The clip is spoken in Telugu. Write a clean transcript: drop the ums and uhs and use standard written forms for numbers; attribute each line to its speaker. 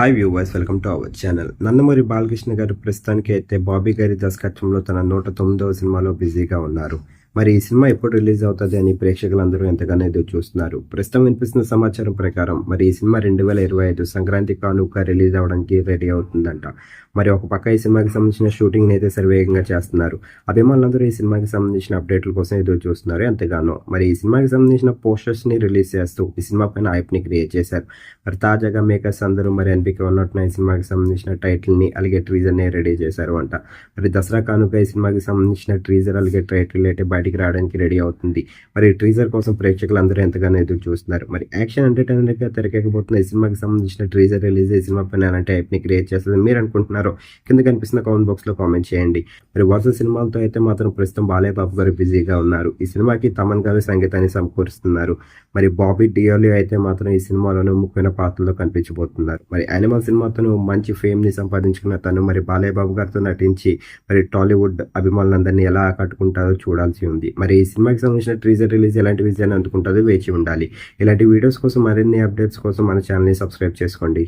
Speaker 1: Hi viewers, welcome to our channel. Nandamuri Balakrishna గారు ప్రస్తుతానికి అయితే బాబీ గారి దర్శకత్వంలో తన 109వ సినిమాలో బిజీగా ఉన్నారు. మరి ఈ సినిమా ఎప్పుడు రిలీజ్ అవుతుంది అని ప్రేక్షకులందరూ ఎంతగానో ఎదురు చూస్తున్నారు. ప్రస్తుతం వినిపిస్తున్న సమాచారం ప్రకారం మరి ఈ సినిమా 2025 సంక్రాంతి కానుక రిలీజ్ అవ్వడానికి రెడీ అవుతుందంట. మరి ఒక పక్క ఈ సినిమాకి సంబంధించిన షూటింగ్ అయితే సర్వేగంగా చేస్తున్నారు. అభిమానులందరూ ఈ సినిమాకి సంబంధించిన అప్డేట్ల కోసం ఎదురు చూస్తున్నారు. ఎంతగానో మరి ఈ సినిమాకి సంబంధించిన పోస్టర్స్ ని రిలీజ్ చేస్తూ ఈ సినిమా పైన హైప్ ని క్రియేట్ చేశారు. మరి తాజాగా మేకర్స్ అందరూ మరి ఎన్పిక ఉన్నట్టున ఈ సినిమాకి సంబంధించిన టైటిల్ ని అలాగే ట్రీజర్ ని రెడీ చేశారు అంట. మరి దసరా కానుక ఈ సినిమాకి సంబంధించిన ట్రీజర్ అలాగే టైటిల్ అయితే బయటికి రావడానికి రెడీ అవుతుంది. మరి ట్రీజర్ కోసం ప్రేక్షకులు అందరూ ఎంతగానో ఎదురు చూస్తున్నారు. మరి యాక్షన్ ఎంటర్టైనర్ గా తెరకెక్కబోతున్న ఈ సినిమాకి సంబంధించిన ట్రీజర్ రిలీజ్ ఈ సినిమా పైన ఎలాంటి హైప్ ని క్రియేట్ చేస్తుంది మీరు అనుకుంటున్నారు? కింద కనిపిస్తున్న కామెంట్ బాక్స్ లో కామెంట్ చేయండి. మరి వరుస సినిమాలతో అయితే మాత్రం ప్రస్తుతం బాలయ్య బాబు గారు బిజీగా ఉన్నారు. ఈ సినిమాకి తమన్ గారు సంగీతాన్ని సమకూరుస్తున్నారు. మరి బాబీ డియోలి అయితే మాత్రం ఈ సినిమాలోనూ ముఖ్యమైన పాత్రలో కనిపించబోతున్నారు. మరి యానిమల్ సినిమాతో మంచి ఫేమ్ ని సంపాదించుకున్న తను మరి బాలయ్య బాబు గారితో నటించి మరి టాలీవుడ్ అభిమానులందరినీ ఎలా ఆకట్టుకుంటారో చూడాల్సి ఉంది. మరి ఈ సినిమాకి సంబంధించిన ట్రీజర్ రిలీజ్ ఎలాంటి విజయాన్ని అందుకుంటుందో వేచి ఉండాలి. ఇలాంటి వీడియోస్ కోసం మరిన్ని అప్డేట్స్ కోసం మన ఛానల్ని సబ్స్క్రైబ్ చేసుకోండి.